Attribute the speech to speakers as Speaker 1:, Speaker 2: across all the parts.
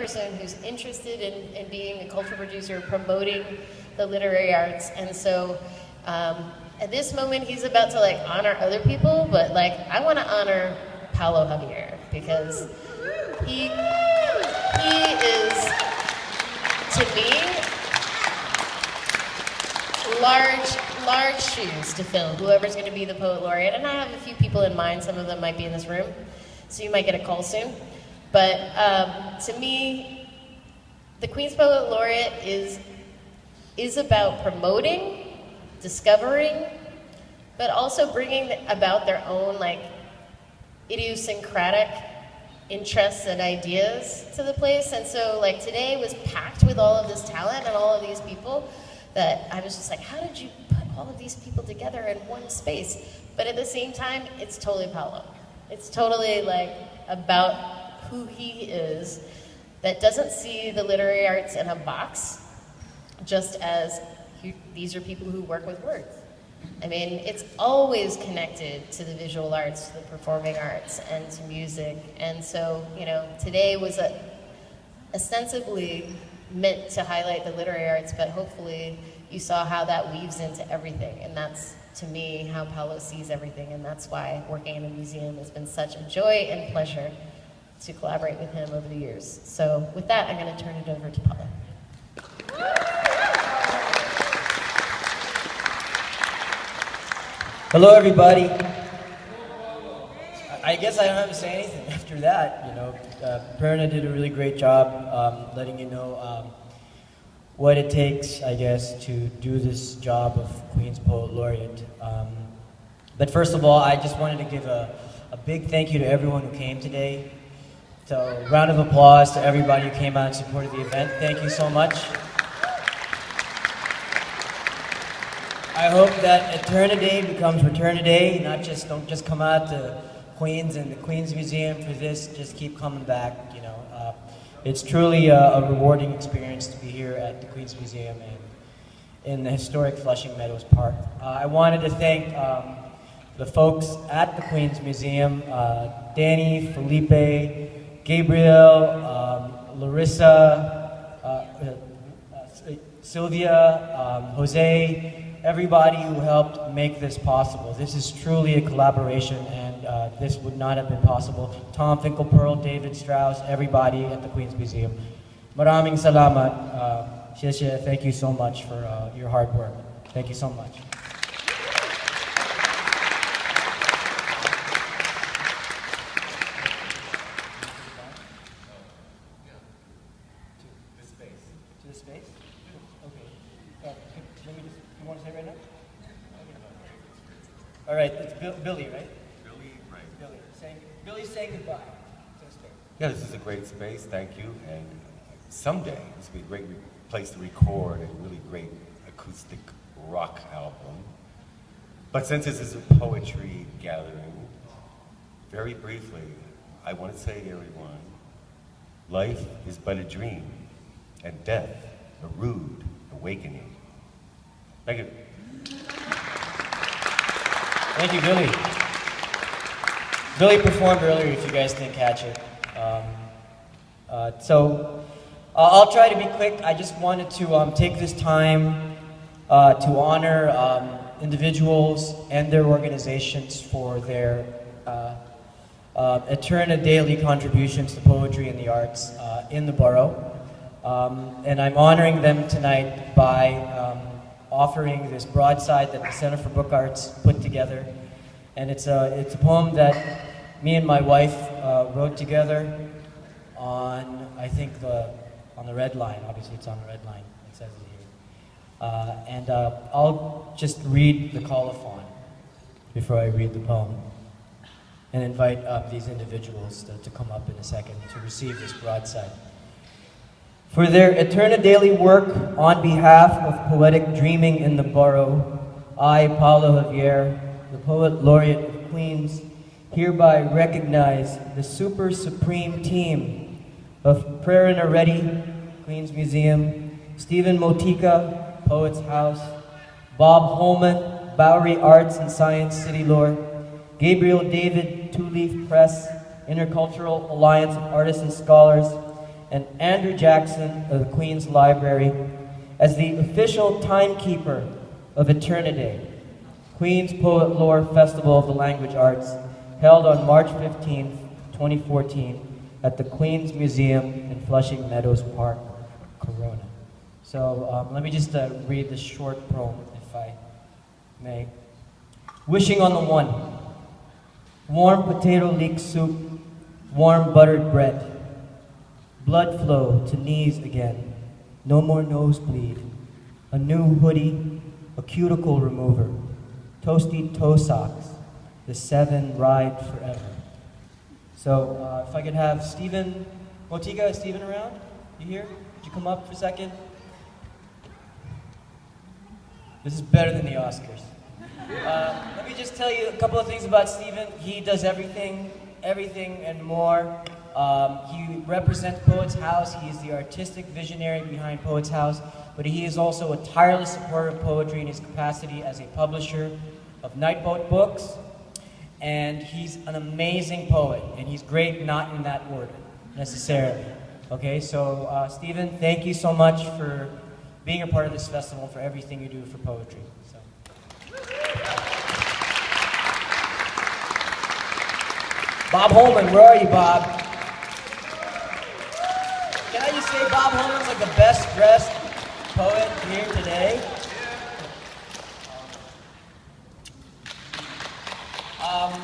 Speaker 1: person who's interested in being a cultural producer, promoting the literary arts. And so at this moment, he's about to like honor other people, but like I want to honor Paulo Javier because he is, to me, large shoes to fill, whoever's going to be the poet laureate. And I have a few people in mind. Some of them might be in this room, so you might get a call soon. But to me, the Queen's Poet Laureate is about promoting, discovering, but also bringing about their own like idiosyncratic interests and ideas to the place. And so like today was packed with all of this talent and all of these people that I was just like, how did you put all of these people together in one space? But at the same time, it's totally Paulo. It's totally like about who he is, that doesn't see the literary arts in a box, just as these are people who work with words. I mean, it's always connected to the visual arts, to the performing arts, and to music. And so, you know, today was ostensibly meant to highlight the literary arts, but hopefully you saw how that weaves into everything. And that's, to me, how Paulo sees everything. And that's why working in a museum has been such a joy and pleasure to collaborate with him over the years. So with that, I'm going to turn it over to Paulo.
Speaker 2: Hello, everybody. I guess I don't have to say anything after that. You know, Perna did a really great job letting you know what it takes, I guess, to do this job of Queen's Poet Laureate. But first of all, I just wanted to give a big thank you to everyone who came today. So, round of applause to everybody who came out and supported the event. Thank you so much. I hope that ETERNiDAY becomes ReturnIDAY. Don't just come out to Queens and the Queens Museum for this. Just keep coming back. You know, it's truly a rewarding experience to be here at the Queens Museum and in the historic Flushing Meadows Park. I wanted to thank the folks at the Queens Museum: Danny, Felipe, Gabriel, Larissa, Sylvia, Jose. Everybody who helped make this possible. This is truly a collaboration, and this would not have been possible. Tom Finkelpearl, David Strauss, everybody at the Queen's Museum. Maraming salamat. Thank you so much for your hard work. Thank you so much. To the space? Okay. You want to say right now? All right, it's Billy, right?
Speaker 3: Billy, right.
Speaker 2: Billy's saying goodbye to the space.
Speaker 3: Yeah, this is a great space, thank you. And someday, this will be a great place to record a really great acoustic rock album. But since this is a poetry gathering, very briefly, I want to say to everyone, life is but a dream, and death a rude awakening. Thank you.
Speaker 2: Thank you, Billy. Billy performed earlier, if you guys didn't catch it. I'll try to be quick. I just wanted to take this time to honor individuals and their organizations for their ETERNiDAY contributions to poetry and the arts in the borough. And I'm honoring them tonight by offering this broadside that the Center for Book Arts put together. And it's a poem that me and my wife wrote together on, I think, on the red line. Obviously, it's on the red line. It says it here. I'll just read the colophon before I read the poem and invite these individuals to come up in a second to receive this broadside. For their ETERNiDAY work on behalf of poetic dreaming in the borough, I, Paulo Javier, the Poet Laureate of Queens, hereby recognize the super supreme team of Prerna Reddy, Queens Museum, Stephen Motika, Poets House, Bob Holman, Bowery Arts and Science City Lore, Gabriel David, Two Leaf Press, Intercultural Alliance of Artists and Scholars, and Andrew Jackson of the Queen's Library as the official timekeeper of ETERNiDAY, Queen's Poet Laureate Festival of the Language Arts, held on March 15th, 2014 at the Queen's Museum in Flushing Meadows Park, Corona. So let me just read this short poem, if I may. Wishing on the one. Warm potato leek soup, warm buttered bread. Blood flow to knees again. No more nosebleed. A new hoodie, a cuticle remover. Toasty toe socks. The 7 ride forever. So if I could have Stephen Motiga, is Stephen around? You here? Could you come up for a second? This is better than the Oscars. Let me just tell you a couple of things about Stephen. He does everything and more. He represents Poets House. He is the artistic visionary behind Poets House, but he is also a tireless supporter of poetry in his capacity as a publisher of Night Boat books. And he's an amazing poet, and he's great not in that order, necessarily. Okay, so Stephen, thank you so much for being a part of this festival and for everything you do for poetry. So. Bob Holman, where are you, Bob? Can I just say Bob Holman's like the best dressed poet here today?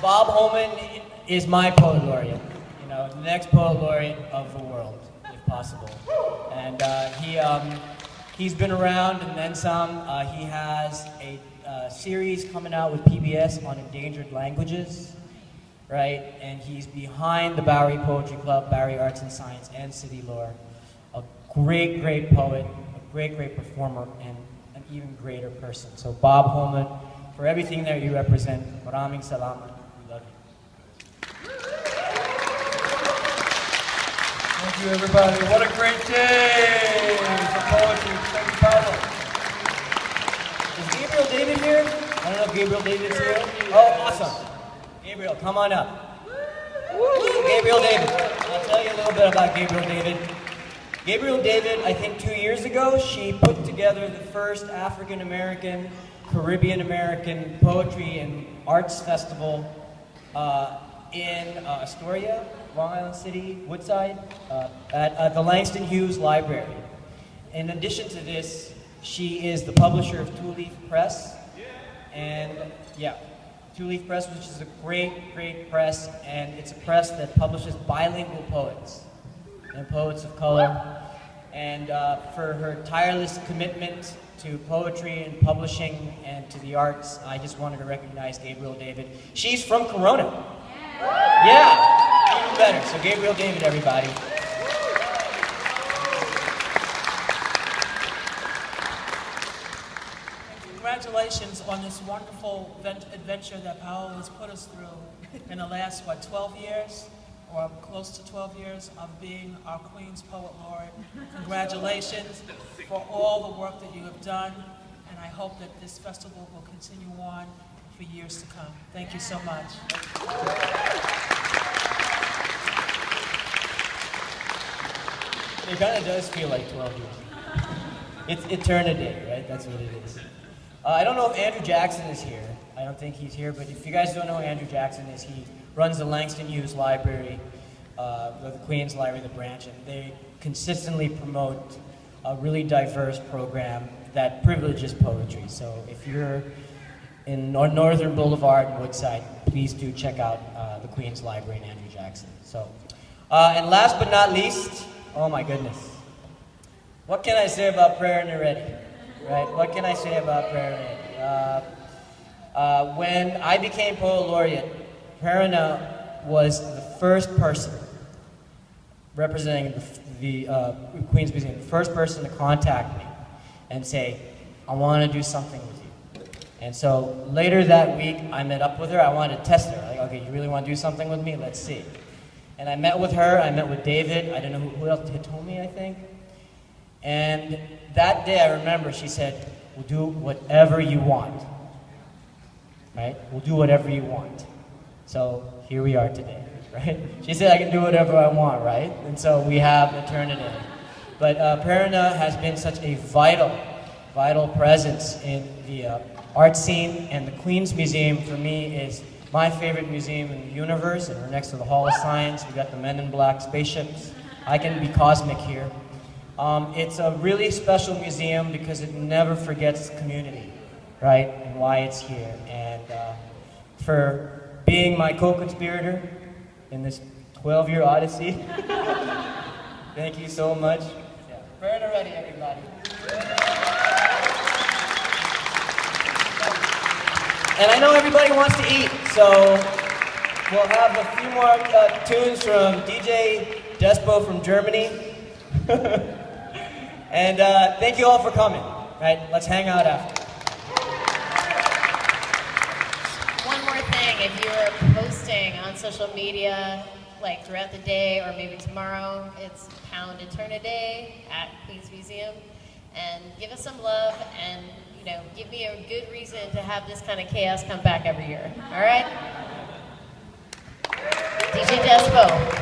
Speaker 2: Bob Holman is my poet laureate, you know, the next poet laureate of the world, if possible. And he's been around and then some. He has a series coming out with PBS on endangered languages, right? And he's behind the Bowery Poetry Club, Bowery Arts and Science, and City Lore. A great, great poet, a great, great performer, and an even greater person. So Bob Holman, for everything that you represent, maraming salamat. We love you.
Speaker 4: Thank you, everybody. What a great day for poetry. Thank you, Pablo.
Speaker 2: Is Gabriel David here? I don't know if Gabriel David's here. Oh, awesome. Gabriel, come on up. Gabriel David. I'll tell you a little bit about Gabriel David. Gabriel David, I think 2 years ago, she put together the first African-American, Caribbean-American Poetry and Arts Festival in Astoria, Long Island City, Woodside, at the Langston Hughes Library. In addition to this, she is the publisher of Two Leaf Press, and yeah, Two Leaf Press, which is a great, great press, and it's a press that publishes bilingual poets and poets of color. And for her tireless commitment to poetry and publishing and to the arts, I just wanted to recognize Gabriel David. She's from Corona. Yeah, even better. So Gabriel David, everybody.
Speaker 5: Congratulations on this wonderful adventure that Paolo has put us through in the last, 12 years? Or close to 12 years of being our Queen's Poet Laureate. Congratulations for all the work that you have done, and I hope that this festival will continue on for years to come. Thank you so much.
Speaker 2: It kind of does feel like 12 years. It's ETERNiDAY, right? That's what it is. I don't know if Andrew Jackson is here. I don't think he's here, but if you guys don't know who Andrew Jackson is, he runs the Langston Hughes Library, the Queen's Library, the branch, and they consistently promote a really diverse program that privileges poetry. So if you're in Northern Boulevard and Woodside, please do check out the Queen's Library and Andrew Jackson. So, and last but not least, oh my goodness, what can I say about Prayer and Ready? Right? What can I say about Prayer and Ready? When I became Poet Laureate, Perina was the first person representing the Queen's Museum, the first person to contact me and say, I want to do something with you. And so later that week, I met up with her. I wanted to test her. Like, okay, you really want to do something with me? Let's see. And I met with her. I met with David. I don't know who else, Hitomi, I think. And that day, I remember she said, we'll do whatever you want. Right? We'll do whatever you want. So here we are today. right? She said I can do whatever I want, right? And so we have ETERNiDAY. But Prerna has been such a vital presence in the art scene, and the Queens Museum for me is my favorite museum in the universe, and we're next to the Hall of Science. We got the Men in Black spaceships. I can be cosmic here. It's a really special museum because it never forgets the community, right, and why it's here. And for being my co-conspirator in this 12-year odyssey, thank you so much. Yeah. Prerna ready, everybody. And I know everybody wants to eat, so we'll have a few more tunes from DJ Despo from Germany. And thank you all for coming. Right, let's hang out after.
Speaker 1: One more thing, if you're posting on social media, like throughout the day or maybe tomorrow, it's pound ETERNiDAY at Queens Museum, and give us some love and give me a good reason to have this kind of chaos come back every year. All right? DJ Despo.